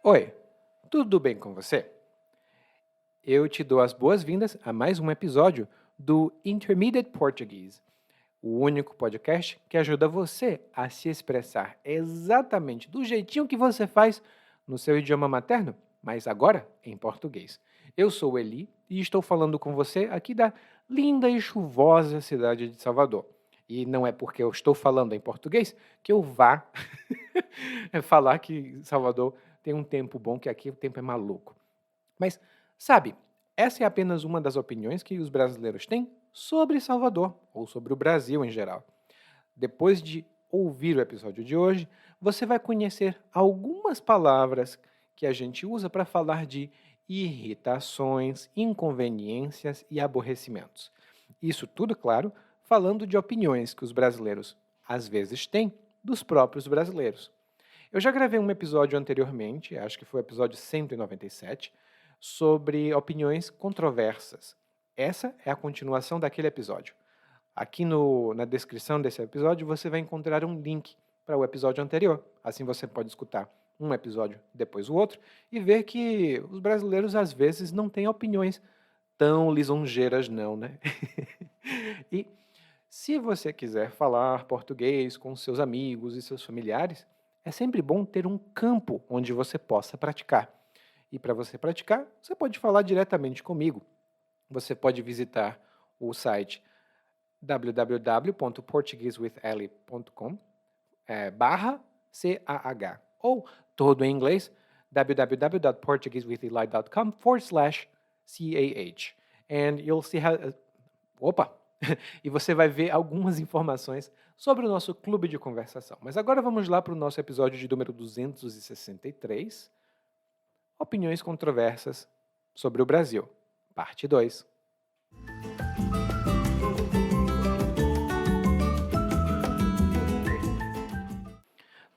Oi, tudo bem com você? Eu te dou as boas-vindas a mais um episódio do Intermediate Portuguese, o único podcast que ajuda você a se expressar exatamente do jeitinho que você faz no seu idioma materno, mas agora em português. Eu sou o Eli e estou falando com você aqui da linda e chuvosa cidade de Salvador. E não é porque eu estou falando em português que eu vá falar que Salvador tem um tempo bom, que aqui o tempo é maluco. Mas, sabe, essa é apenas uma das opiniões que os brasileiros têm sobre Salvador, ou sobre o Brasil em geral. Depois de ouvir o episódio de hoje, você vai conhecer algumas palavras que a gente usa para falar de irritações, inconveniências e aborrecimentos. Isso tudo, claro, falando de opiniões que os brasileiros às vezes têm dos próprios brasileiros. Eu já gravei um episódio anteriormente, acho que foi o episódio 197, sobre opiniões controversas. Essa é a continuação daquele episódio. Aqui na descrição desse episódio você vai encontrar um link para o episódio anterior. Assim você pode escutar um episódio depois o outro e ver que os brasileiros às vezes não têm opiniões tão lisonjeiras não, né? E se você quiser falar português com seus amigos e seus familiares, é sempre bom ter um campo onde você possa praticar. E para você praticar, você pode falar diretamente comigo. Você pode visitar o site www.portuguesewitheli.com /CAH ou todo em inglês www.portuguesewitheli.com/CAH and you'll see how opa! E você vai ver algumas informações sobre o nosso clube de conversação. Mas agora vamos lá para o nosso episódio de número 263, Opiniões Controversas sobre o Brasil, parte 2.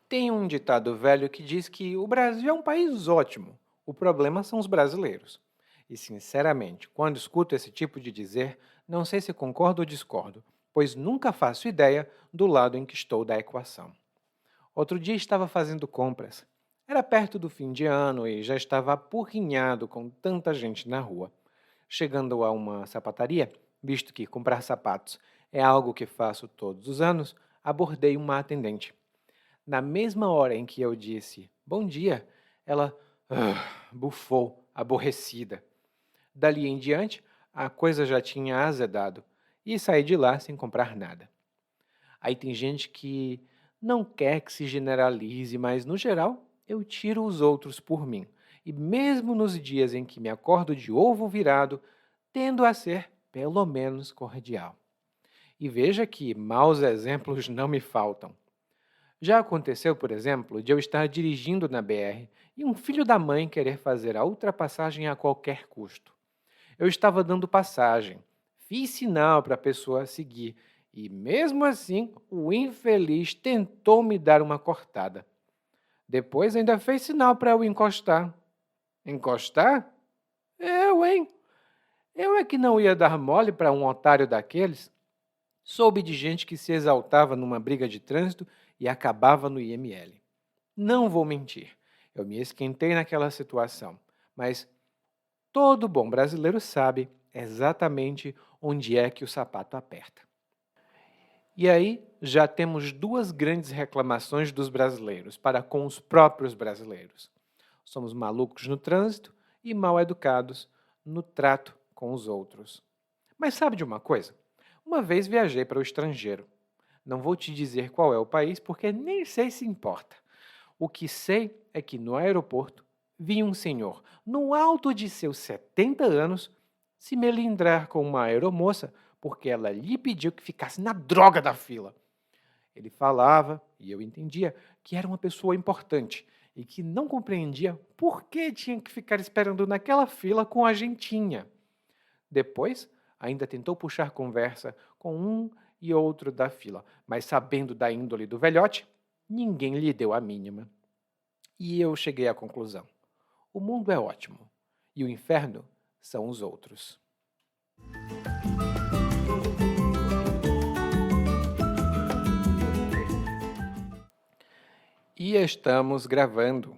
Tem um ditado velho que diz que o Brasil é um país ótimo, o problema são os brasileiros. E, sinceramente, quando escuto esse tipo de dizer, não sei se concordo ou discordo, pois nunca faço ideia do lado em que estou da equação. Outro dia estava fazendo compras. Era perto do fim de ano e já estava apurrinhado com tanta gente na rua. Chegando a uma sapataria, visto que comprar sapatos é algo que faço todos os anos, abordei uma atendente. Na mesma hora em que eu disse bom dia, ela bufou, aborrecida. Dali em diante, a coisa já tinha azedado e saí de lá sem comprar nada. Aí tem gente que não quer que se generalize, mas no geral eu tiro os outros por mim. E mesmo nos dias em que me acordo de ovo virado, tendo a ser pelo menos cordial. E veja que maus exemplos não me faltam. Já aconteceu, por exemplo, de eu estar dirigindo na BR e um filho da mãe querer fazer a ultrapassagem a qualquer custo. Eu estava dando passagem, fiz sinal para a pessoa seguir e, mesmo assim, o infeliz tentou me dar uma cortada. Depois ainda fez sinal para eu encostar. Encostar? Eu, hein? Eu é que não ia dar mole para um otário daqueles. Soube de gente que se exaltava numa briga de trânsito e acabava no IML. Não vou mentir, eu me esquentei naquela situação, mas todo bom brasileiro sabe exatamente onde é que o sapato aperta. E aí já temos duas grandes reclamações dos brasileiros para com os próprios brasileiros. Somos malucos no trânsito e mal educados no trato com os outros. Mas sabe de uma coisa? Uma vez viajei para o estrangeiro. Não vou te dizer qual é o país porque nem sei se importa. O que sei é que no aeroporto vi um senhor, no alto de seus 70 anos, se melindrar com uma aeromoça porque ela lhe pediu que ficasse na droga da fila. Ele falava, e eu entendia, que era uma pessoa importante e que não compreendia por que tinha que ficar esperando naquela fila com a gentinha. Depois, ainda tentou puxar conversa com um e outro da fila, mas sabendo da índole do velhote, ninguém lhe deu a mínima. E eu cheguei à conclusão. O mundo é ótimo, e o inferno são os outros. E estamos gravando.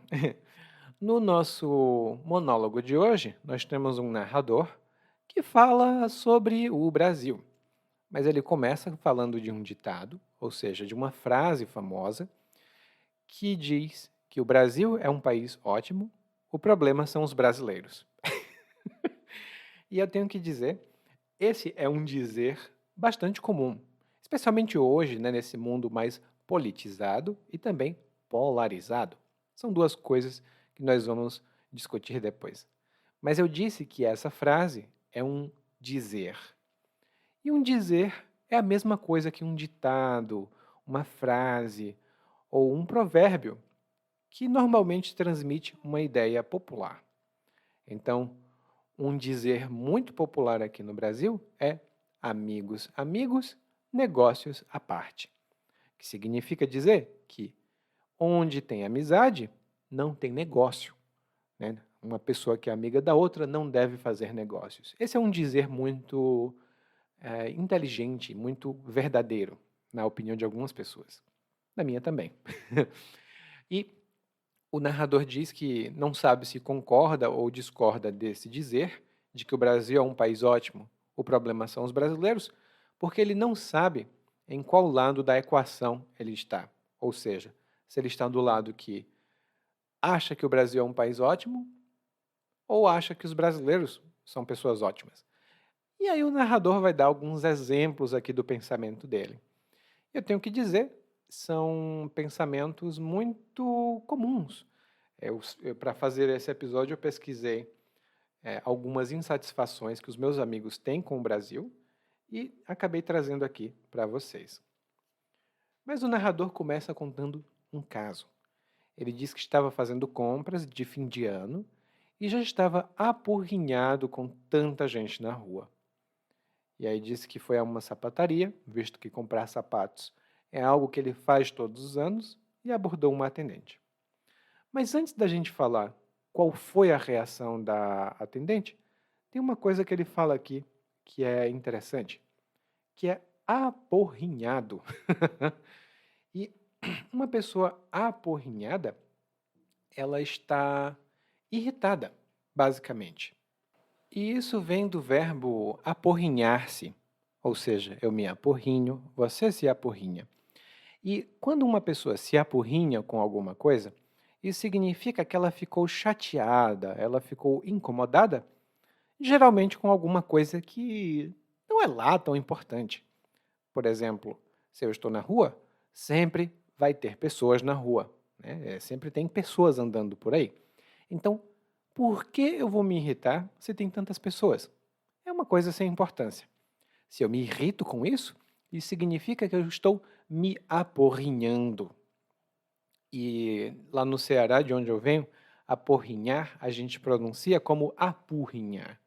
No nosso monólogo de hoje, nós temos um narrador que fala sobre o Brasil, mas ele começa falando de um ditado, ou seja, de uma frase famosa, que diz que o Brasil é um país ótimo, o problema são os brasileiros. E eu tenho que dizer, esse é um dizer bastante comum, especialmente hoje, né, nesse mundo mais politizado e também polarizado. São duas coisas que nós vamos discutir depois. Mas eu disse que essa frase é um dizer. E um dizer é a mesma coisa que um ditado, uma frase ou um provérbio que normalmente transmite uma ideia popular. Então, um dizer muito popular aqui no Brasil é amigos, amigos, negócios à parte, que significa dizer que onde tem amizade, não tem negócio, né? Uma pessoa que é amiga da outra não deve fazer negócios. Esse é um dizer muito inteligente, muito verdadeiro, na opinião de algumas pessoas. Na minha também. E o narrador diz que não sabe se concorda ou discorda desse dizer, de que o Brasil é um país ótimo, o problema são os brasileiros, porque ele não sabe em qual lado da equação ele está. Ou seja, se ele está do lado que acha que o Brasil é um país ótimo ou acha que os brasileiros são pessoas ótimas. E aí o narrador vai dar alguns exemplos aqui do pensamento dele. Eu tenho que dizer, são pensamentos muito comuns. Para fazer esse episódio, eu pesquisei algumas insatisfações que os meus amigos têm com o Brasil e acabei trazendo aqui para vocês. Mas o narrador começa contando um caso. Ele diz que estava fazendo compras de fim de ano e já estava apurrinhado com tanta gente na rua. E aí disse que foi a uma sapataria, visto que comprar sapatos é algo que ele faz todos os anos, e abordou uma atendente. Mas antes da gente falar qual foi a reação da atendente, tem uma coisa que ele fala aqui que é interessante, que é aporrinhado. E uma pessoa aporrinhada, ela está irritada, basicamente. E isso vem do verbo aporrinhar-se, ou seja, eu me aporrinho, você se aporrinha. E quando uma pessoa se apurrinha com alguma coisa, isso significa que ela ficou chateada, ela ficou incomodada, geralmente com alguma coisa que não é lá tão importante. Por exemplo, se eu estou na rua, sempre vai ter pessoas na rua, né? Sempre tem pessoas andando por aí. Então, por que eu vou me irritar se tem tantas pessoas? É uma coisa sem importância. Se eu me irrito com isso, isso significa que eu estou me aporrinhando. E lá no Ceará, de onde eu venho, aporrinhar a gente pronuncia como apurrinhar.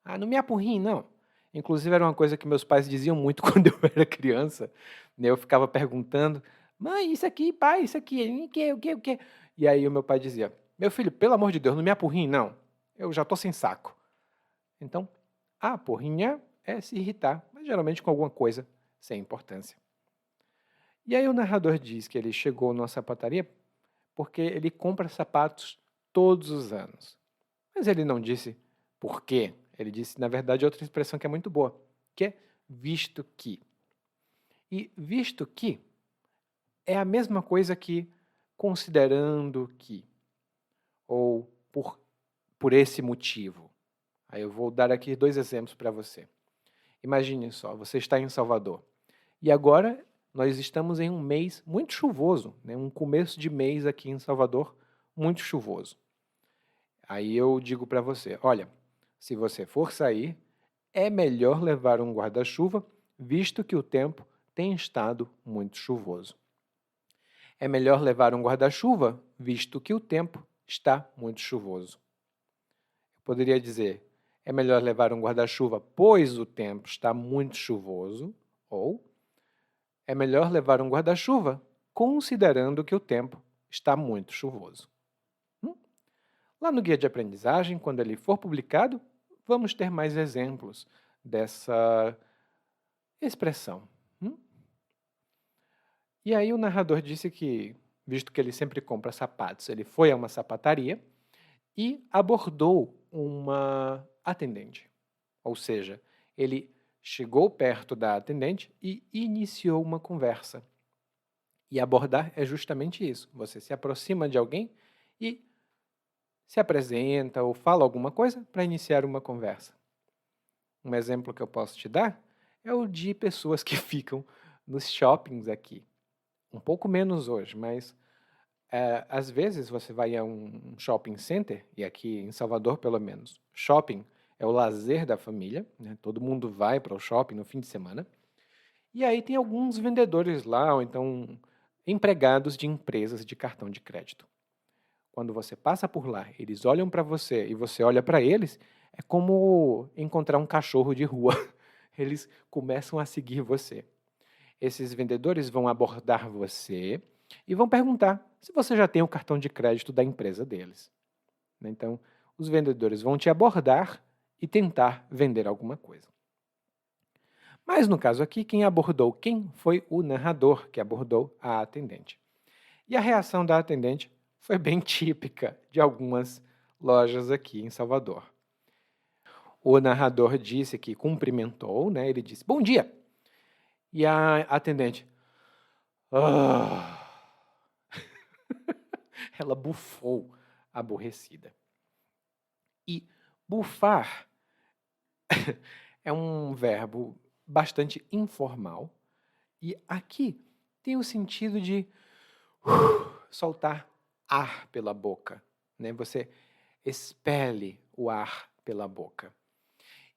Ah, não me apurrinhe, não. Inclusive era uma coisa que meus pais diziam muito quando eu era criança, né? Eu ficava perguntando, mãe, isso aqui, pai, isso aqui, o que? E aí o meu pai dizia, meu filho, pelo amor de Deus, não me apurrinhe, não. Eu já estou sem saco. Então, apurrinhar é se irritar, mas geralmente com alguma coisa sem importância. E aí o narrador diz que ele chegou numa sapataria porque ele compra sapatos todos os anos. Mas ele não disse por quê. Ele disse, na verdade, outra expressão que é muito boa, que é visto que. E visto que é a mesma coisa que considerando que, ou por esse motivo. Aí eu vou dar aqui dois exemplos para você. Imagine só, você está em Salvador. E agora nós estamos em um mês muito chuvoso, né? Um começo de mês aqui em Salvador muito chuvoso. Aí eu digo para você, olha, se você for sair, é melhor levar um guarda-chuva, visto que o tempo tem estado muito chuvoso. É melhor levar um guarda-chuva, visto que o tempo está muito chuvoso. Eu poderia dizer, é melhor levar um guarda-chuva, pois o tempo está muito chuvoso, ou é melhor levar um guarda-chuva, considerando que o tempo está muito chuvoso. Lá no guia de aprendizagem, quando ele for publicado, vamos ter mais exemplos dessa expressão. E aí o narrador disse que, visto que ele sempre compra sapatos. Ele foi a uma sapataria e abordou uma atendente. Ou seja, ele chegou perto da atendente e iniciou uma conversa. E abordar é justamente isso. Você se aproxima de alguém e se apresenta ou fala alguma coisa para iniciar uma conversa. Um exemplo que eu posso te dar é o de pessoas que ficam nos shoppings aqui. Um pouco menos hoje, mas às vezes você vai a um shopping center, e aqui em Salvador pelo menos, shopping é o lazer da família, né? Todo mundo vai para o shopping no fim de semana. E aí tem alguns vendedores lá, ou então empregados de empresas de cartão de crédito. Quando você passa por lá, eles olham para você e você olha para eles, é como encontrar um cachorro de rua. Eles começam a seguir você. Esses vendedores vão abordar você e vão perguntar se você já tem o cartão de crédito da empresa deles. Então, os vendedores vão te abordar e tentar vender alguma coisa. Mas no caso aqui, quem abordou quem foi o narrador que abordou a atendente. E a reação da atendente foi bem típica de algumas lojas aqui em Salvador. O narrador disse que cumprimentou, né? Ele disse, bom dia. E a atendente, ah. Ela bufou, aborrecida. E bufar é um verbo bastante informal e aqui tem o sentido de soltar ar pela boca, né? Você expele o ar pela boca.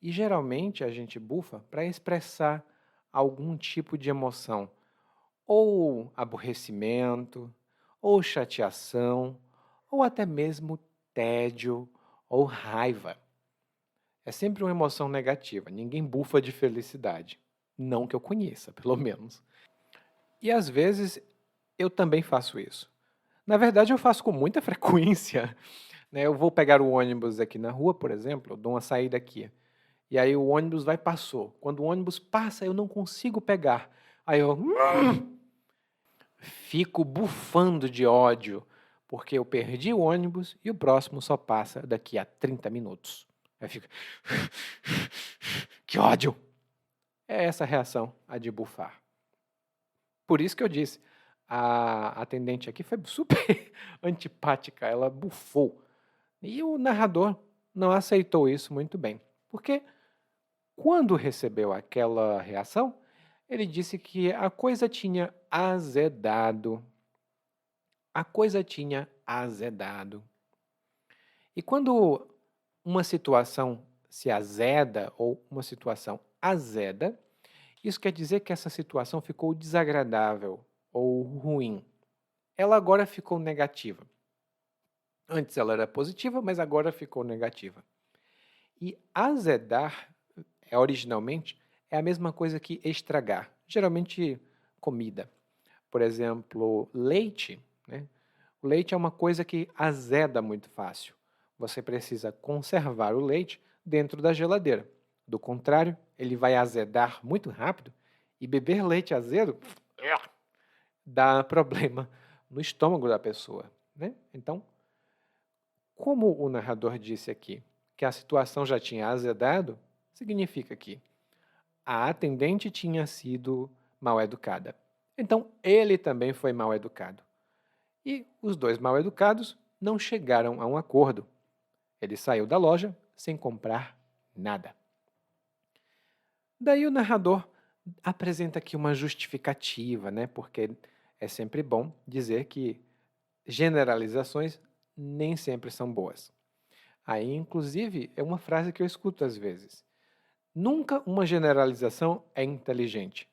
E geralmente a gente bufa para expressar algum tipo de emoção, ou aborrecimento, ou chateação, ou até mesmo tédio ou raiva. É sempre uma emoção negativa, ninguém bufa de felicidade. Não que eu conheça, pelo menos. E às vezes eu também faço isso. Na verdade, eu faço com muita frequência. Né? Eu vou pegar o ônibus aqui na rua, por exemplo, eu dou uma saída aqui. E aí o ônibus passou. Quando o ônibus passa, eu não consigo pegar. Aí eu fico bufando de ódio, porque eu perdi o ônibus e o próximo só passa daqui a 30 minutos. Aí fica, que ódio! É essa a reação, a de bufar. Por isso que eu disse, a atendente aqui foi super antipática, ela bufou. E o narrador não aceitou isso muito bem, porque quando recebeu aquela reação, ele disse que a coisa tinha azedado. A coisa tinha azedado. E quando uma situação se azeda ou uma situação azeda, isso quer dizer que essa situação ficou desagradável ou ruim. Ela agora ficou negativa. Antes ela era positiva, mas agora ficou negativa. E azedar, originalmente, é a mesma coisa que estragar. Geralmente, comida. Por exemplo, leite, né? O leite é uma coisa que azeda muito fácil. Você precisa conservar o leite dentro da geladeira. Do contrário, ele vai azedar muito rápido e beber leite azedo dá problema no estômago da pessoa, né? Então, como o narrador disse aqui que a situação já tinha azedado, significa que a atendente tinha sido mal educada. Então, ele também foi mal educado. E os dois mal educados não chegaram a um acordo. Ele saiu da loja sem comprar nada. Daí o narrador apresenta aqui uma justificativa, né? Porque é sempre bom dizer que generalizações nem sempre são boas. Aí, inclusive, é uma frase que eu escuto às vezes. Nunca uma generalização é inteligente.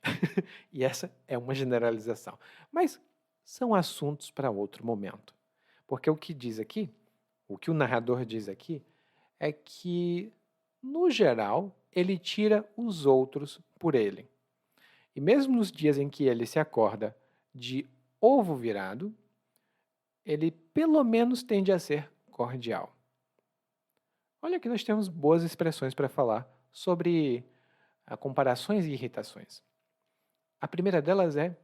E essa é uma generalização. Mas são assuntos para outro momento. Porque o que diz aqui, o que o narrador diz aqui, é que, no geral, ele tira os outros por ele. E mesmo nos dias em que ele se acorda de ovo virado, ele pelo menos tende a ser cordial. Olha que nós temos boas expressões para falar sobre comparações e irritações. A primeira delas é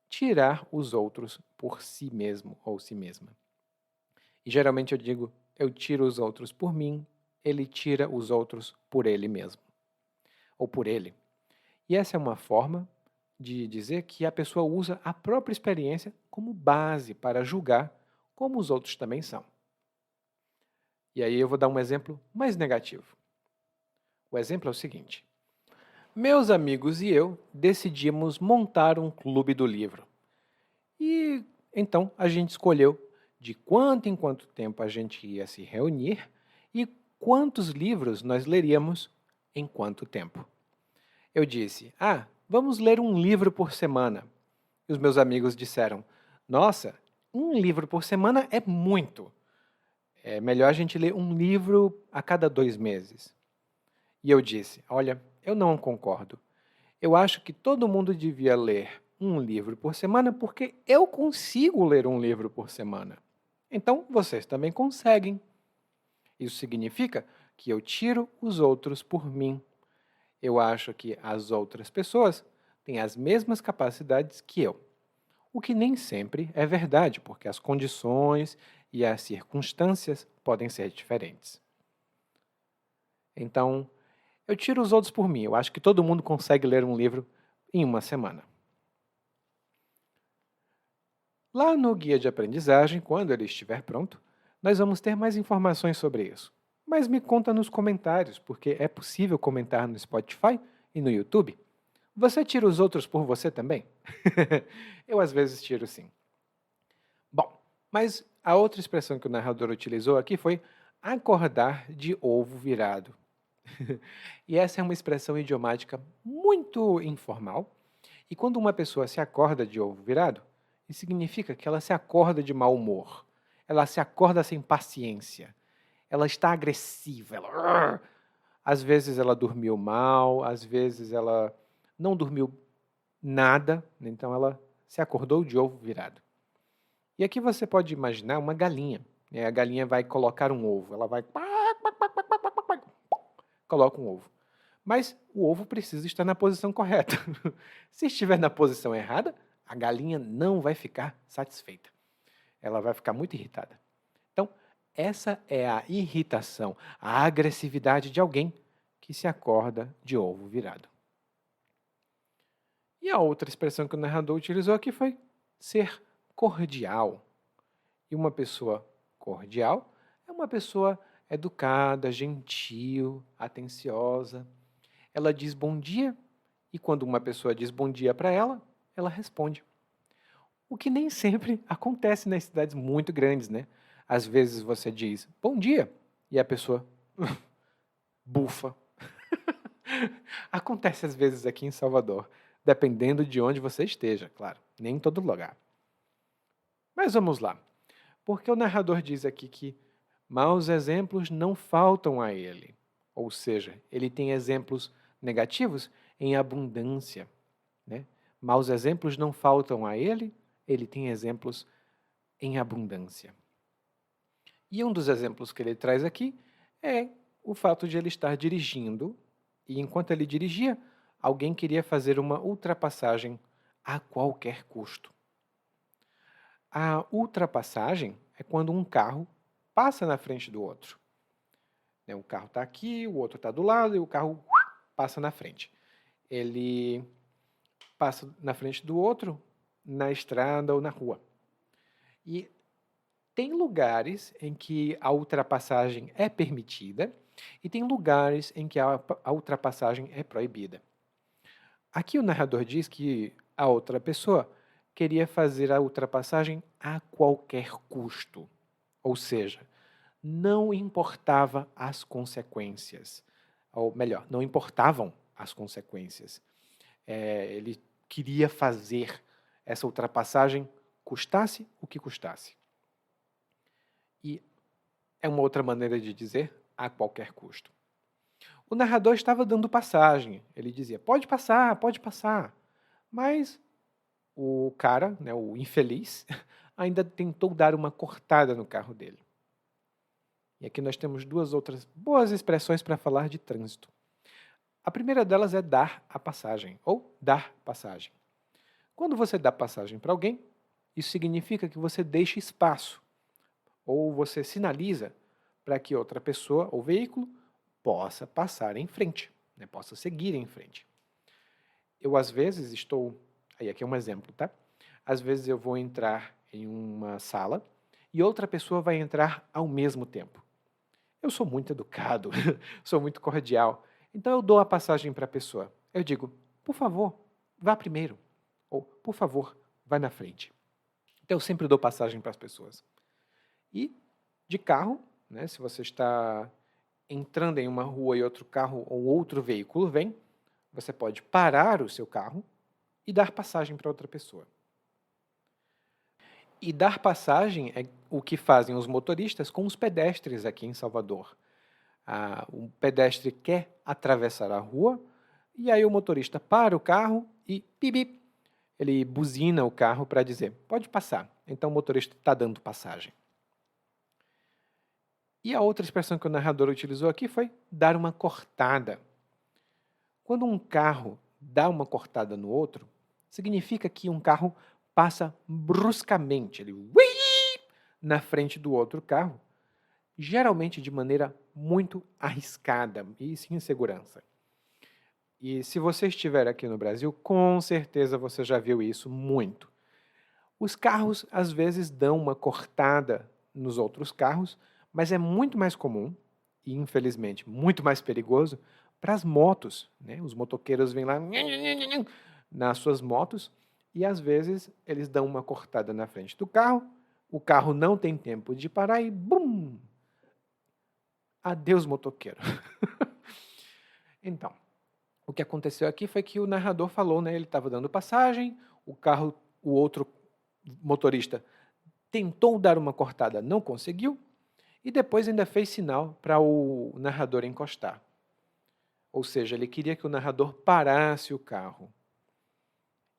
tirar os outros por si mesmo ou si mesma. E geralmente eu digo, eu tiro os outros por mim, ele tira os outros por ele mesmo, ou por ele. E essa é uma forma de dizer que a pessoa usa a própria experiência como base para julgar como os outros também são. E aí eu vou dar um exemplo mais negativo. O exemplo é o seguinte: meus amigos e eu decidimos montar um clube do livro. E então a gente escolheu de quanto em quanto tempo a gente ia se reunir e quantos livros nós leríamos em quanto tempo. Eu disse: vamos ler um livro por semana. E os meus amigos disseram: nossa, um livro por semana é muito. É melhor a gente ler um livro a cada 2 meses. E eu disse: olha, eu não concordo. Eu acho que todo mundo devia ler um livro por semana porque eu consigo ler um livro por semana. Então vocês também conseguem. Isso significa que eu tiro os outros por mim. Eu acho que as outras pessoas têm as mesmas capacidades que eu. O que nem sempre é verdade, porque as condições e as circunstâncias podem ser diferentes. Então, eu tiro os outros por mim. Eu acho que todo mundo consegue ler um livro em uma semana. Lá no guia de aprendizagem, quando ele estiver pronto, nós vamos ter mais informações sobre isso. Mas me conta nos comentários, porque é possível comentar no Spotify e no YouTube. Você tira os outros por você também? Eu às vezes tiro sim. Bom, mas a outra expressão que o narrador utilizou aqui foi acordar de ovo virado. E essa é uma expressão idiomática muito informal. E quando uma pessoa se acorda de ovo virado, isso significa que ela se acorda de mau humor. Ela se acorda sem paciência. Ela está agressiva. Às vezes ela dormiu mal, às vezes ela não dormiu nada, então ela se acordou de ovo virado. E aqui você pode imaginar uma galinha. A galinha vai colocar um ovo, ela vai coloca um ovo. Mas o ovo precisa estar na posição correta. Se estiver na posição errada, a galinha não vai ficar satisfeita. Ela vai ficar muito irritada. Então, essa é a irritação, a agressividade de alguém que se acorda de ovo virado. E a outra expressão que o narrador utilizou aqui foi ser cordial. E uma pessoa cordial é uma pessoa educada, gentil, atenciosa. Ela diz bom dia e quando uma pessoa diz bom dia para ela, ela responde. O que nem sempre acontece nas cidades muito grandes, né? Às vezes você diz bom dia e a pessoa bufa. Acontece às vezes aqui em Salvador, dependendo de onde você esteja, claro, nem em todo lugar. Mas vamos lá, porque o narrador diz aqui que maus exemplos não faltam a ele, ou seja, ele tem exemplos negativos em abundância, né? Maus exemplos não faltam a ele, ele tem exemplos em abundância. E um dos exemplos que ele traz aqui é o fato de ele estar dirigindo e enquanto ele dirigia, alguém queria fazer uma ultrapassagem a qualquer custo. A ultrapassagem é quando um carro passa na frente do outro. O carro está aqui, o outro está do lado e o carro passa na frente. Ele passa na frente do outro na estrada ou na rua. E tem lugares em que a ultrapassagem é permitida e tem lugares em que a ultrapassagem é proibida. Aqui o narrador diz que a outra pessoa queria fazer a ultrapassagem a qualquer custo. Ou seja, não importava as consequências. Ou melhor, não importavam as consequências. Ele queria fazer essa ultrapassagem custasse o que custasse. E é uma outra maneira de dizer a qualquer custo. O narrador estava dando passagem. Ele dizia, pode passar, pode passar. Mas o cara, o infeliz, ainda tentou dar uma cortada no carro dele. E aqui nós temos duas outras boas expressões para falar de trânsito. A primeira delas é dar a passagem, ou dar passagem. Quando você dá passagem para alguém, isso significa que você deixa espaço, ou você sinaliza para que outra pessoa ou veículo possa passar em frente, né, possa seguir em frente. Eu, às vezes, aí aqui é um exemplo, tá? Às vezes eu vou entrar em uma sala e outra pessoa vai entrar ao mesmo tempo. Eu sou muito educado, sou muito cordial, então eu dou a passagem para a pessoa. Eu digo, por favor, vá primeiro, ou por favor, vá na frente. Então eu sempre dou passagem para as pessoas. E de carro, né, se você está entrando em uma rua e outro carro ou outro veículo vem, você pode parar o seu carro e dar passagem para outra pessoa. E dar passagem é o que fazem os motoristas com os pedestres aqui em Salvador. O pedestre quer atravessar a rua e aí o motorista para o carro e bip, ele buzina o carro para dizer, pode passar. Então o motorista está dando passagem. E a outra expressão que o narrador utilizou aqui foi dar uma cortada. Quando um carro dá uma cortada no outro, significa que um carro passa bruscamente, ele na frente do outro carro, geralmente de maneira muito arriscada e sem segurança. E se você estiver aqui no Brasil, com certeza você já viu isso muito. Os carros às vezes dão uma cortada nos outros carros, mas é muito mais comum, e infelizmente muito mais perigoso, para as motos, né? Os motoqueiros vêm lá nas suas motos e às vezes eles dão uma cortada na frente do carro, o carro não tem tempo de parar e bum! Adeus, motoqueiro. Então, o que aconteceu aqui foi que o narrador falou, né? Ele estava dando passagem, o outro motorista tentou dar uma cortada, não conseguiu, e depois ainda fez sinal para o narrador encostar. Ou seja, ele queria que o narrador parasse o carro.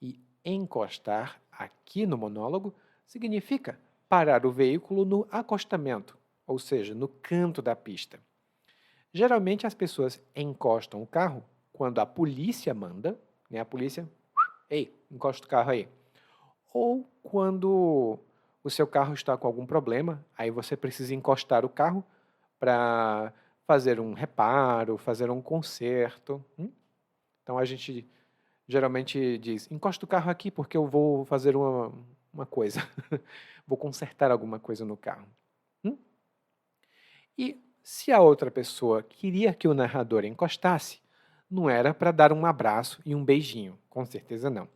E encostar, aqui no monólogo, significa parar o veículo no acostamento, ou seja, no canto da pista. Geralmente as pessoas encostam o carro quando a polícia manda, né? A polícia, ei, encosta o carro aí. Ou quando o seu carro está com algum problema, aí você precisa encostar o carro para fazer um reparo, fazer um conserto. Então a gente geralmente diz, encosta o carro aqui porque eu vou fazer uma coisa, vou consertar alguma coisa no carro. E se a outra pessoa queria que o narrador encostasse, não era para dar um abraço e um beijinho, com certeza não.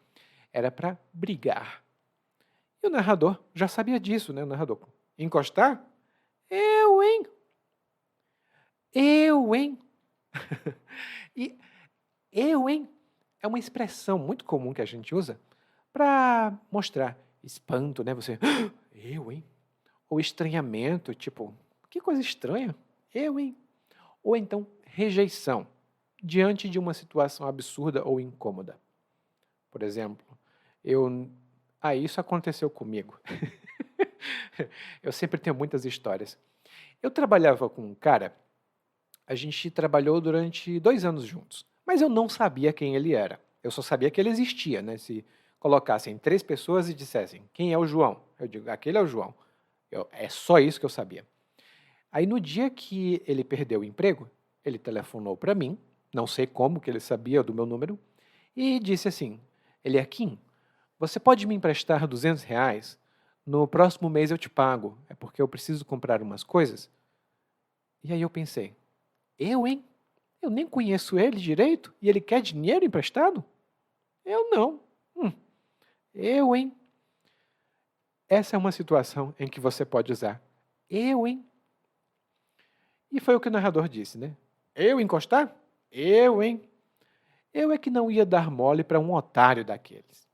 Era para brigar. E o narrador já sabia disso, né? O narrador, encostar? Eu, hein? Eu, hein? E eu, hein? É uma expressão muito comum que a gente usa para mostrar espanto, né? Você, eu, hein? Ou estranhamento, tipo, que coisa estranha. Eu, hein? Ou então rejeição, diante de uma situação absurda ou incômoda. Por exemplo, isso aconteceu comigo. Eu sempre tenho muitas histórias. Eu trabalhava com um cara, a gente trabalhou durante 2 anos juntos, mas eu não sabia quem ele era. Eu só sabia que ele existia, né? Se colocassem 3 pessoas e dissessem, quem é o João? Eu digo, aquele é o João. É só isso que eu sabia. Aí no dia que ele perdeu o emprego, ele telefonou para mim, não sei como que ele sabia do meu número, e disse assim, Eliakim, você pode me emprestar R$ 200? No próximo mês eu te pago, é porque eu preciso comprar umas coisas. E aí eu pensei, eu, hein? Eu nem conheço ele direito e ele quer dinheiro emprestado? Eu não. Eu, hein? Essa é uma situação em que você pode usar eu, hein? E foi o que o narrador disse, né? Eu encostar? Eu, hein? Eu é que não ia dar mole para um otário daqueles.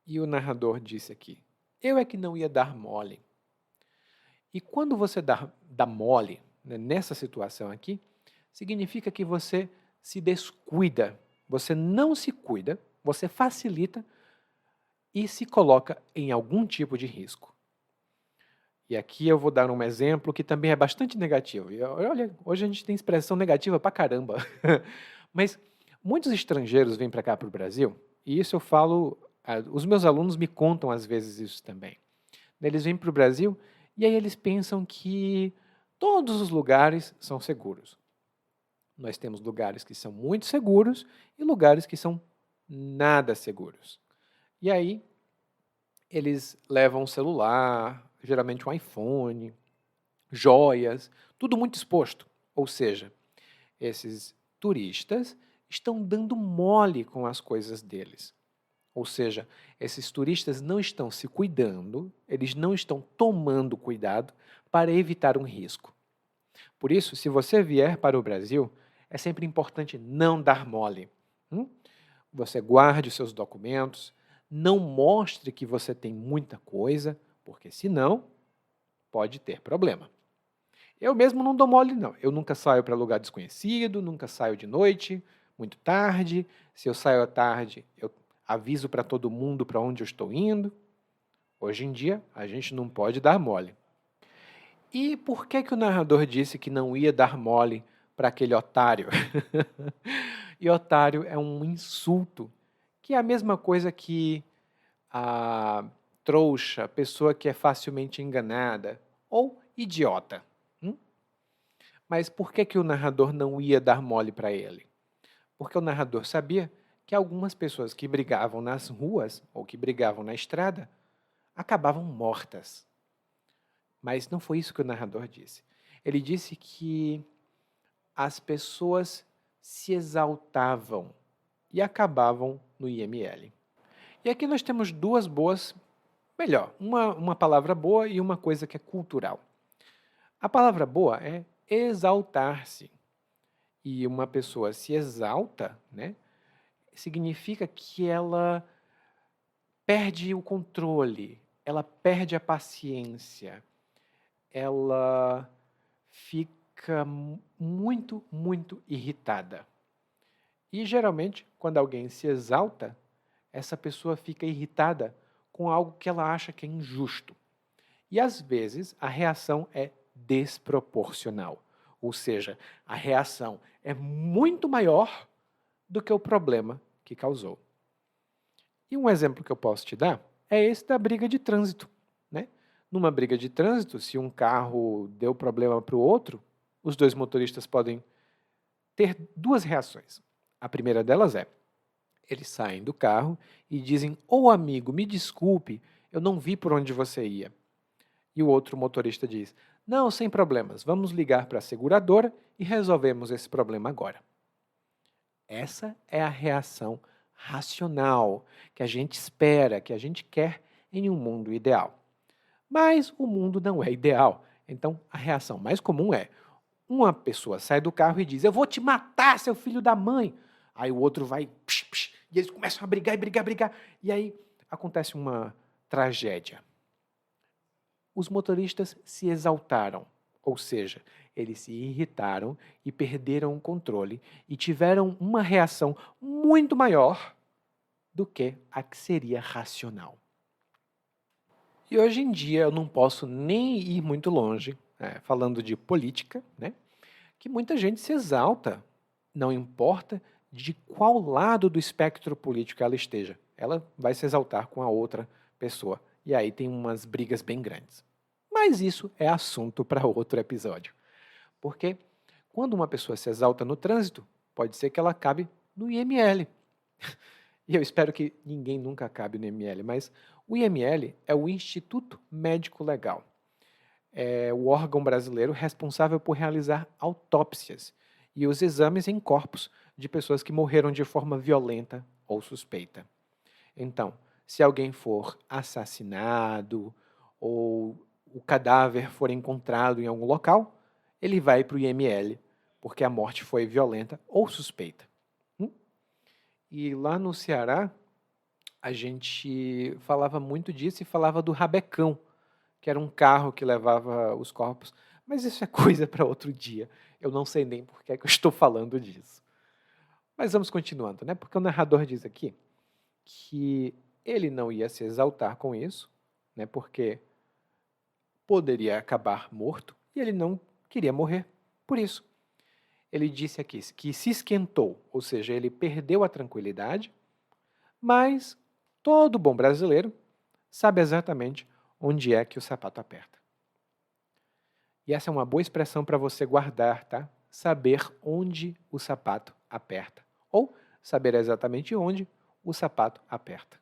E o narrador disse aqui, eu é que não ia dar mole. E quando você dá mole, né, nessa situação aqui, significa que você se descuida, você não se cuida, você facilita e se coloca em algum tipo de risco. E aqui eu vou dar um exemplo que também é bastante negativo. E olha, hoje a gente tem expressão negativa pra caramba. Mas muitos estrangeiros vêm para cá para o Brasil E isso eu falo, os meus alunos me contam às vezes isso também. Eles vêm para o Brasil e aí eles pensam que todos os lugares são seguros. Nós temos lugares que são muito seguros e lugares que são nada seguros. E aí eles levam um celular, geralmente um iPhone, joias, tudo muito exposto. Ou seja, esses turistas estão dando mole com as coisas deles. Ou seja, esses turistas não estão se cuidando, eles não estão tomando cuidado para evitar um risco. Por isso, se você vier para o Brasil, é sempre importante não dar mole. Você guarde os seus documentos, não mostre que você tem muita coisa, porque senão pode ter problema. Eu mesmo não dou mole, não. Eu nunca saio para lugar desconhecido, nunca saio de noite, muito tarde. Se eu saio à tarde, eu aviso para todo mundo para onde eu estou indo. Hoje em dia, a gente não pode dar mole. E por que o narrador disse que não ia dar mole para aquele otário? E otário é um insulto, que é a mesma coisa que a trouxa, a pessoa que é facilmente enganada, ou idiota. Mas por que o narrador não ia dar mole para ele? Porque o narrador sabia que algumas pessoas que brigavam nas ruas ou que brigavam na estrada acabavam mortas. Mas não foi isso que o narrador disse. Ele disse que as pessoas se exaltavam e acabavam no IML. E aqui nós temos duas boas, melhor, uma palavra boa e uma coisa que é cultural. A palavra boa é exaltar-se. E uma pessoa se exalta, né, significa que ela perde o controle, ela perde a paciência, ela fica muito, muito irritada. E geralmente, quando alguém se exalta, essa pessoa fica irritada com algo que ela acha que é injusto. E às vezes a reação é desproporcional. Ou seja, a reação é muito maior do que o problema que causou. E um exemplo que eu posso te dar é esse da briga de trânsito. Né? Numa briga de trânsito, se um carro deu problema para o outro, os dois motoristas podem ter duas reações. A primeira delas é, eles saem do carro e dizem, ô amigo, me desculpe, eu não vi por onde você ia. E o outro motorista diz, não, sem problemas, vamos ligar para a seguradora e resolvemos esse problema agora. Essa é a reação racional que a gente espera, que a gente quer em um mundo ideal. Mas o mundo não é ideal. Então, a reação mais comum é uma pessoa sai do carro e diz, eu vou te matar, seu filho da mãe. Aí o outro vai, psh, psh, e eles começam a brigar, e brigar, brigar. E aí acontece uma tragédia. Os motoristas se exaltaram, ou seja, eles se irritaram e perderam o controle e tiveram uma reação muito maior do que a que seria racional. E hoje em dia eu não posso nem ir muito longe, falando de política, né, que muita gente se exalta, não importa de qual lado do espectro político ela esteja, ela vai se exaltar com a outra pessoa. E aí tem umas brigas bem grandes. Mas isso é assunto para outro episódio. Porque quando uma pessoa se exalta no trânsito, pode ser que ela acabe no IML. E eu espero que ninguém nunca acabe no IML, mas o IML é o Instituto Médico Legal. É o órgão brasileiro responsável por realizar autópsias e os exames em corpos de pessoas que morreram de forma violenta ou suspeita. Então, se alguém for assassinado ou o cadáver for encontrado em algum local, ele vai para o IML, porque a morte foi violenta ou suspeita. E lá no Ceará, a gente falava muito disso e falava do rabecão, que era um carro que levava os corpos. Mas isso é coisa para outro dia. Eu não sei nem por que é que eu estou falando disso. Mas vamos continuando, né? Porque o narrador diz aqui que ele não ia se exaltar com isso, né? Porque poderia acabar morto e ele não queria morrer por isso. Ele disse aqui que se esquentou, ou seja, ele perdeu a tranquilidade, mas todo bom brasileiro sabe exatamente onde é que o sapato aperta. E essa é uma boa expressão para você guardar, tá? Saber onde o sapato aperta. Ou saber exatamente onde o sapato aperta.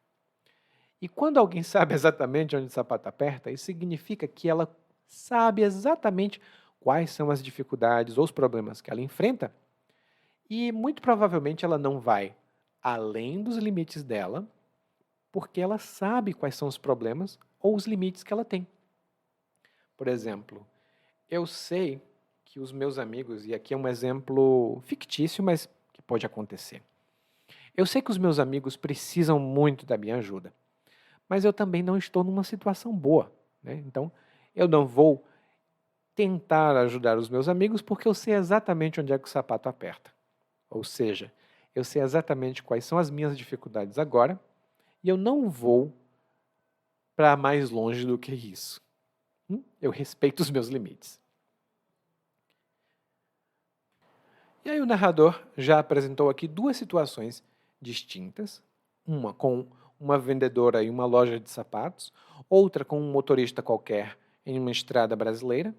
E quando alguém sabe exatamente onde o sapato aperta, isso significa que ela sabe exatamente quais são as dificuldades ou os problemas que ela enfrenta e muito provavelmente ela não vai além dos limites dela, porque ela sabe quais são os problemas ou os limites que ela tem. Por exemplo, eu sei que os meus amigos, e aqui é um exemplo fictício, mas que pode acontecer. Eu sei que os meus amigos precisam muito da minha ajuda, mas eu também não estou numa situação boa, né? Então, eu não vou tentar ajudar os meus amigos porque eu sei exatamente onde é que o sapato aperta. Ou seja, eu sei exatamente quais são as minhas dificuldades agora e eu não vou para mais longe do que isso. Eu respeito os meus limites. E aí o narrador já apresentou aqui duas situações distintas, uma com uma vendedora em uma loja de sapatos, outra com um motorista qualquer em uma estrada brasileira,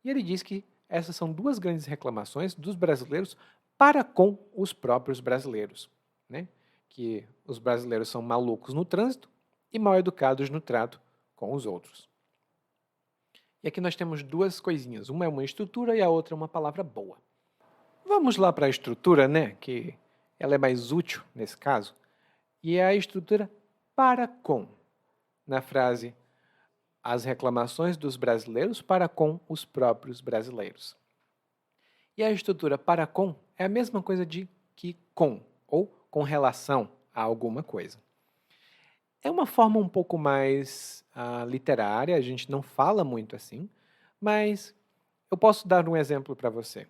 e ele diz que essas são duas grandes reclamações dos brasileiros para com os próprios brasileiros, né? Que os brasileiros são malucos no trânsito e mal educados no trato com os outros. E aqui nós temos duas coisinhas, uma é uma estrutura e a outra é uma palavra boa. Vamos lá para a estrutura, né? Que ela é mais útil nesse caso. E é a estrutura para com, na frase as reclamações dos brasileiros para com os próprios brasileiros. E a estrutura para com é a mesma coisa de que com, ou com relação a alguma coisa. É uma forma um pouco mais literária, a gente não fala muito assim, mas eu posso dar um exemplo para você.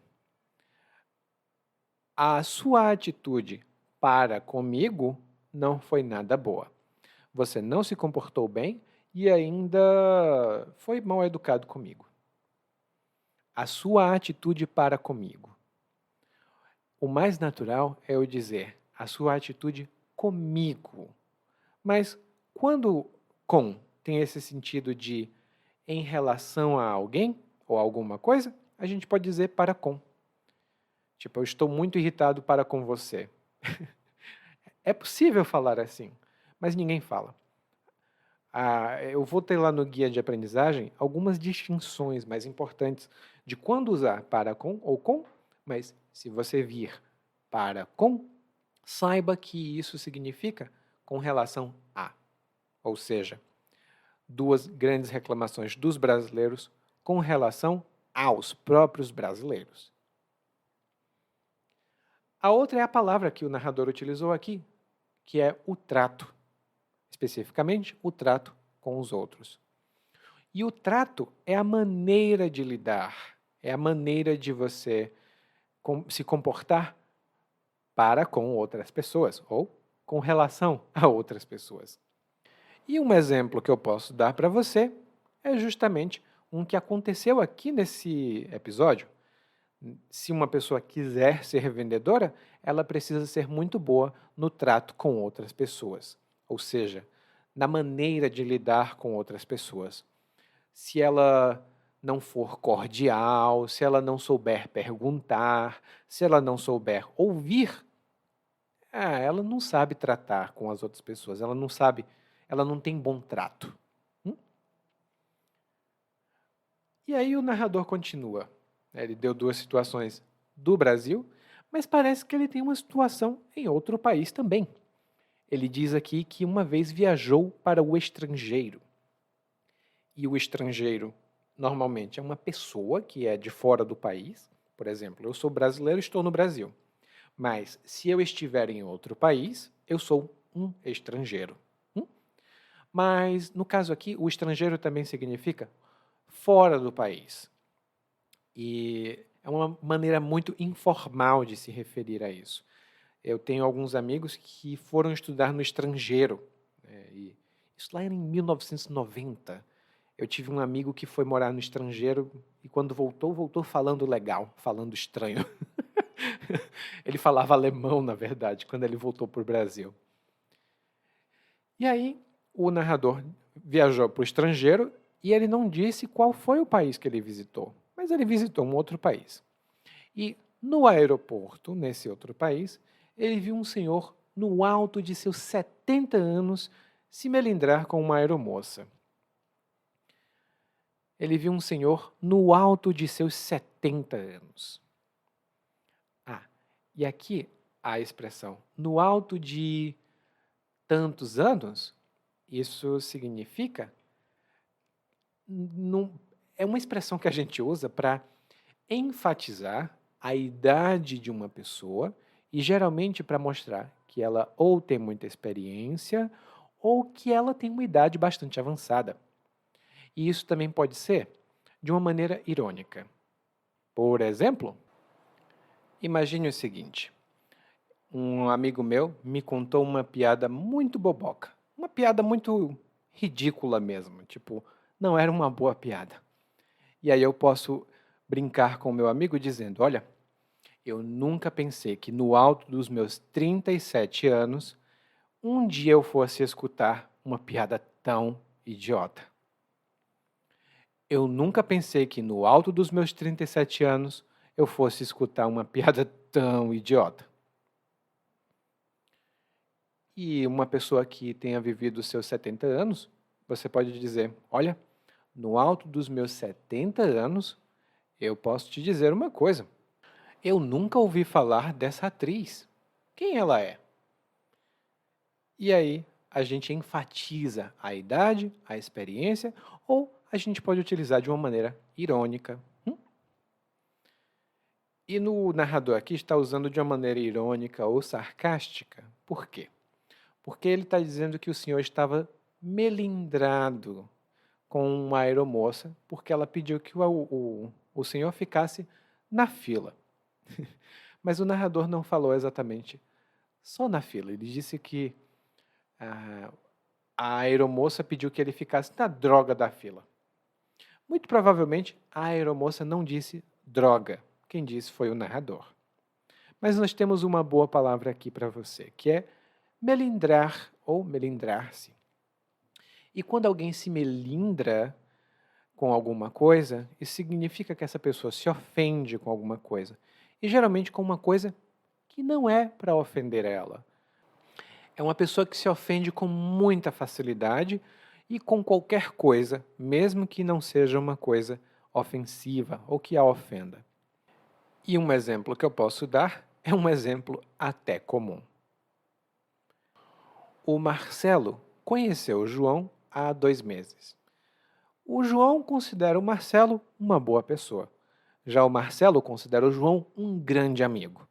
A sua atitude para comigo não foi nada boa. Você não se comportou bem e ainda foi mal educado comigo. A sua atitude para comigo. O mais natural é eu dizer a sua atitude comigo. Mas quando com tem esse sentido de em relação a alguém ou alguma coisa, a gente pode dizer para com. Tipo, eu estou muito irritado para com você. É possível falar assim, mas ninguém fala. Eu vou ter lá no guia de aprendizagem algumas distinções mais importantes de quando usar para com ou com, mas se você vir para com, saiba que isso significa com relação a. Ou seja, duas grandes reclamações dos brasileiros com relação aos próprios brasileiros. A outra é a palavra que o narrador utilizou aqui, que é o trato. Especificamente, o trato com os outros. E o trato é a maneira de lidar, é a maneira de você se comportar para com outras pessoas ou com relação a outras pessoas. E um exemplo que eu posso dar para você é justamente um que aconteceu aqui nesse episódio. Se uma pessoa quiser ser vendedora, ela precisa ser muito boa no trato com outras pessoas. Ou seja, na maneira de lidar com outras pessoas. Se ela não for cordial, se ela não souber perguntar, se ela não souber ouvir, ela não sabe tratar com as outras pessoas, ela não sabe, ela não tem bom trato. E aí o narrador continua. Ele deu duas situações do Brasil, mas parece que ele tem uma situação em outro país também. Ele diz aqui que uma vez viajou para o estrangeiro. E o estrangeiro, normalmente, é uma pessoa que é de fora do país. Por exemplo, eu sou brasileiro e estou no Brasil. Mas, se eu estiver em outro país, eu sou um estrangeiro. Mas, no caso aqui, o estrangeiro também significa fora do país. E é uma maneira muito informal de se referir a isso. Eu tenho alguns amigos que foram estudar no estrangeiro. E isso lá era em 1990. Eu tive um amigo que foi morar no estrangeiro e quando voltou falando legal, falando estranho. Ele falava alemão, na verdade, quando ele voltou para o Brasil. E aí, o narrador viajou para o estrangeiro e ele não disse qual foi o país que ele visitou, mas ele visitou um outro país. E no aeroporto, nesse outro país, ele viu um senhor no alto de seus 70 anos se melindrar com uma aeromoça. Ele viu um senhor no alto de seus 70 anos. Ah, e aqui a expressão no alto de tantos anos, isso significa, é uma expressão que a gente usa para enfatizar a idade de uma pessoa e geralmente para mostrar que ela ou tem muita experiência ou que ela tem uma idade bastante avançada. E isso também pode ser de uma maneira irônica. Por exemplo, imagine o seguinte: um amigo meu me contou uma piada muito boboca, uma piada muito ridícula mesmo, tipo, não era uma boa piada. E aí eu posso brincar com o meu amigo dizendo: olha, eu nunca pensei que no alto dos meus 37 anos, um dia eu fosse escutar uma piada tão idiota. Eu nunca pensei que no alto dos meus 37 anos eu fosse escutar uma piada tão idiota. E uma pessoa que tenha vivido os seus 70 anos, você pode dizer: olha, no alto dos meus 70 anos, eu posso te dizer uma coisa. Eu nunca ouvi falar dessa atriz. Quem ela é? E aí a gente enfatiza a idade, a experiência, ou a gente pode utilizar de uma maneira irônica. E no narrador aqui está usando de uma maneira irônica ou sarcástica. Por quê? Porque ele está dizendo que o senhor estava melindrado com uma aeromoça, porque ela pediu que o senhor ficasse na fila. Mas o narrador não falou exatamente só na fila. Ele disse que a aeromoça pediu que ele ficasse na droga da fila. Muito provavelmente a aeromoça não disse droga. Quem disse foi o narrador. Mas nós temos uma boa palavra aqui para você, que é melindrar ou melindrar-se. E quando alguém se melindra com alguma coisa, isso significa que essa pessoa se ofende com alguma coisa. E geralmente com uma coisa que não é para ofender ela. É uma pessoa que se ofende com muita facilidade e com qualquer coisa, mesmo que não seja uma coisa ofensiva ou que a ofenda. E um exemplo que eu posso dar é um exemplo até comum. O Marcelo conheceu o João há 2 meses. O João considera o Marcelo uma boa pessoa. Já o Marcelo considera o João um grande amigo.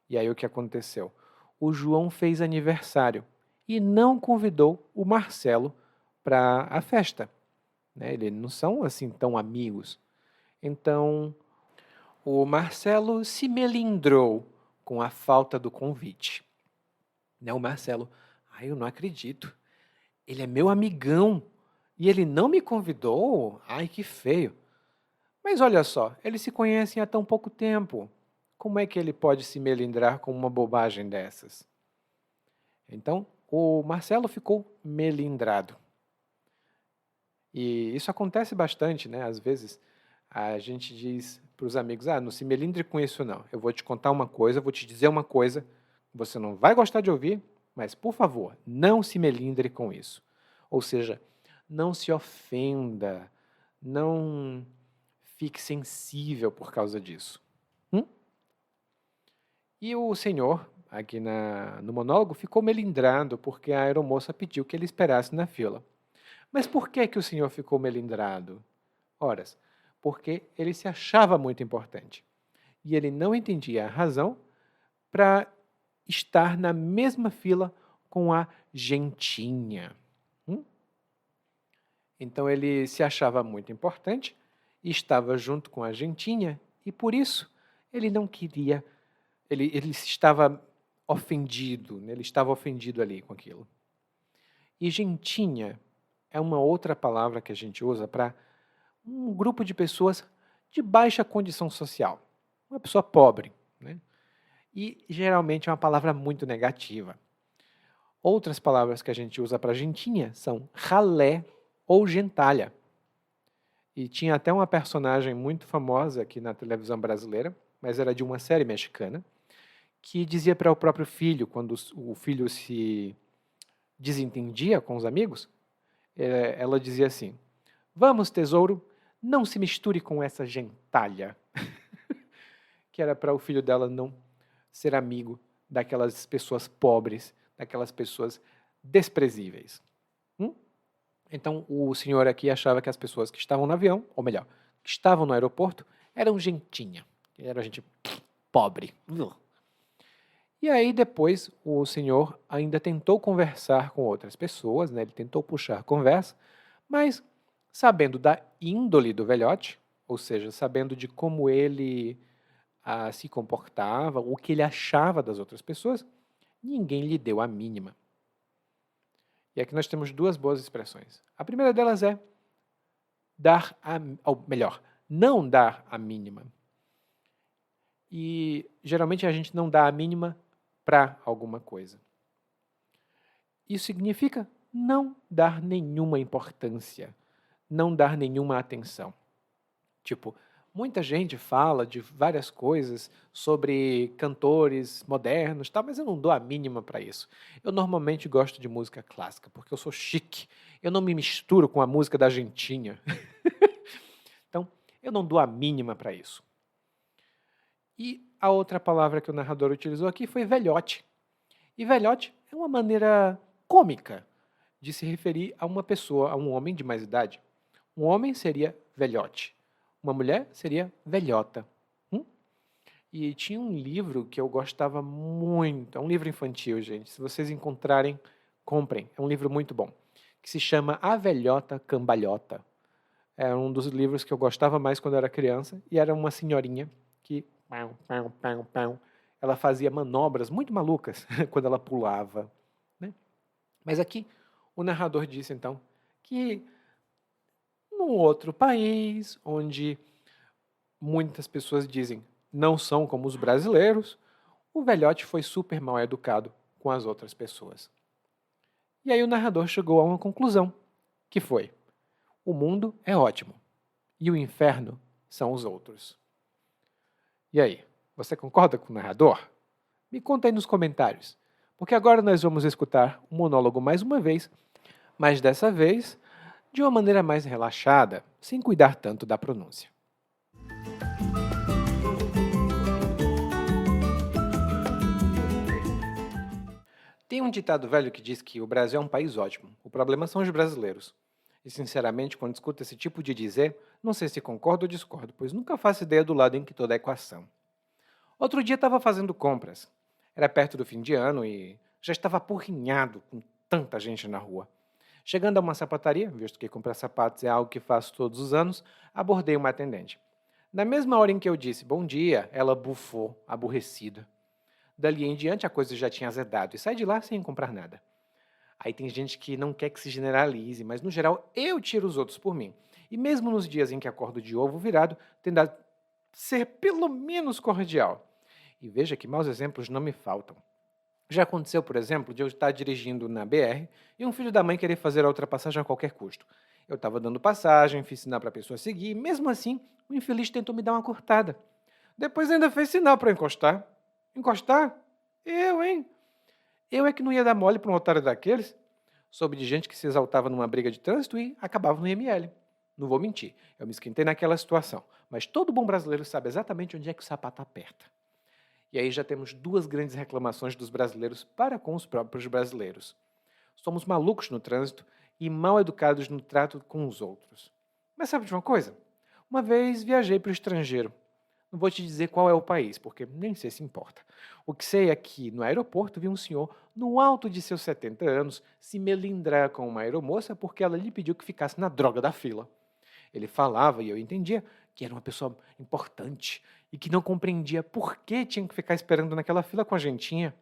E aí o que aconteceu? O João fez aniversário e não convidou o Marcelo para a festa. Eles não são assim tão amigos. Então, o Marcelo se melindrou com a falta do convite. O Marcelo, eu não acredito. Ele é meu amigão e ele não me convidou? Ai, que feio. Mas olha só, eles se conhecem há tão pouco tempo. Como é que ele pode se melindrar com uma bobagem dessas? Então, o Marcelo ficou melindrado. E isso acontece bastante, né? Às vezes a gente diz para os amigos: não se melindre com isso não. Eu vou te contar uma coisa, vou te dizer uma coisa, você não vai gostar de ouvir, mas por favor, não se melindre com isso. Ou seja, não se ofenda, não fique sensível por causa disso. E o senhor, aqui no monólogo, ficou melindrado porque a aeromoça pediu que ele esperasse na fila. Mas por que o senhor ficou melindrado? Ora, porque ele se achava muito importante. E ele não entendia a razão para estar na mesma fila com a gentinha. Então ele se achava muito importante e estava junto com a gentinha e por isso ele não queria, ele estava ofendido, ele estava ofendido ali com aquilo. E gentinha é uma outra palavra que a gente usa para um grupo de pessoas de baixa condição social, uma pessoa pobre, E geralmente é uma palavra muito negativa. Outras palavras que a gente usa para gentinha são ralé ou gentalha. E tinha até uma personagem muito famosa aqui na televisão brasileira, mas era de uma série mexicana, que dizia para o próprio filho, quando o filho se desentendia com os amigos, ela dizia assim: Vamos, tesouro, não se misture com essa gentalha. Que era para o filho dela não ser amigo daquelas pessoas pobres, daquelas pessoas desprezíveis. Então, o senhor aqui achava que as pessoas que estavam no avião, ou melhor, que estavam no aeroporto, eram gentinha. Era gente pobre. E aí, depois, o senhor ainda tentou conversar com outras pessoas, né? Ele tentou puxar conversa, mas sabendo da índole do velhote, ou seja, sabendo de como ele se comportava, o que ele achava das outras pessoas, ninguém lhe deu a mínima. E aqui nós temos duas boas expressões. A primeira delas é ou melhor, não dar a mínima. E geralmente a gente não dá a mínima para alguma coisa. Isso significa não dar nenhuma importância, não dar nenhuma atenção. Tipo, muita gente fala de várias coisas sobre cantores modernos, tal, mas eu não dou a mínima para isso. Eu normalmente gosto de música clássica, porque eu sou chique. Eu não me misturo com a música da gentinha. Então, eu não dou a mínima para isso. E a outra palavra que o narrador utilizou aqui foi velhote. E velhote é uma maneira cômica de se referir a uma pessoa, a um homem de mais idade. Um homem seria velhote. Uma mulher seria velhota. E tinha um livro que eu gostava muito, é um livro infantil, gente. Se vocês encontrarem, comprem. É um livro muito bom, que se chama A Velhota Cambalhota. É um dos livros que eu gostava mais quando eu era criança, e era uma senhorinha que ela fazia manobras muito malucas quando ela pulava. Né? Mas aqui o narrador disse então que num outro país onde muitas pessoas dizem não são como os brasileiros, o velhote foi super mal educado com as outras pessoas. E aí o narrador chegou a uma conclusão, que foi: o mundo é ótimo e o inferno são os outros. E aí, você concorda com o narrador? Me conta aí nos comentários, porque agora nós vamos escutar o monólogo mais uma vez, mas dessa vez de uma maneira mais relaxada, sem cuidar tanto da pronúncia. Tem um ditado velho que diz que o Brasil é um país ótimo, o problema são os brasileiros. E, sinceramente, quando escuto esse tipo de dizer, não sei se concordo ou discordo, pois nunca faço ideia do lado em que toda a equação. Outro dia estava fazendo compras. Era perto do fim de ano e já estava apurrinhado com tanta gente na rua. Chegando a uma sapataria, visto que comprar sapatos é algo que faço todos os anos, abordei uma atendente. Na mesma hora em que eu disse bom dia, ela bufou, aborrecida. Dali em diante a coisa já tinha azedado e sai de lá sem comprar nada. Aí tem gente que não quer que se generalize, mas no geral eu tiro os outros por mim. E mesmo nos dias em que acordo de ovo virado, tendo a ser pelo menos cordial. E veja que maus exemplos não me faltam. Já aconteceu, por exemplo, de eu estar dirigindo na BR e um filho da mãe querer fazer a ultrapassagem a qualquer custo. Eu estava dando passagem, fiz sinal para a pessoa seguir, e mesmo assim, o infeliz tentou me dar uma cortada. Depois ainda fez sinal para encostar. Encostar? Eu, hein? Eu é que não ia dar mole para um otário daqueles. Soube de gente que se exaltava numa briga de trânsito e acabava no IML. Não vou mentir, eu me esquentei naquela situação. Mas todo bom brasileiro sabe exatamente onde é que o sapato aperta. E aí já temos duas grandes reclamações dos brasileiros para com os próprios brasileiros. Somos malucos no trânsito e mal educados no trato com os outros. Mas sabe de uma coisa? Uma vez viajei para o estrangeiro. Não vou te dizer qual é o país, porque nem sei se importa. O que sei é que, no aeroporto, vi um senhor, no alto de seus 70 anos, se melindrar com uma aeromoça porque ela lhe pediu que ficasse na droga da fila. Ele falava, e eu entendia, que era uma pessoa importante e que não compreendia por que tinha que ficar esperando naquela fila com a gentinha.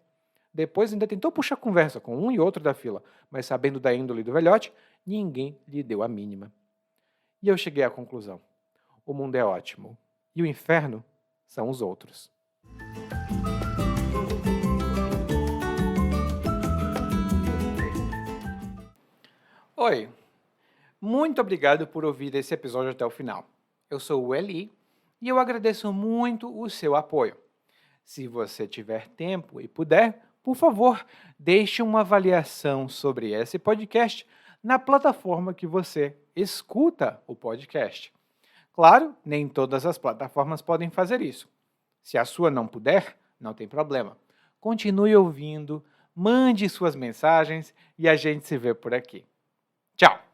Depois ainda tentou puxar conversa com um e outro da fila, mas sabendo da índole do velhote, ninguém lhe deu a mínima. E eu cheguei à conclusão: o mundo é ótimo e o inferno são os outros. Oi, muito obrigado por ouvir esse episódio até o final. Eu sou o Eli e eu agradeço muito o seu apoio. Se você tiver tempo e puder, por favor, deixe uma avaliação sobre esse podcast na plataforma que você escuta o podcast. Claro, nem todas as plataformas podem fazer isso. Se a sua não puder, não tem problema. Continue ouvindo, mande suas mensagens e a gente se vê por aqui. Tchau!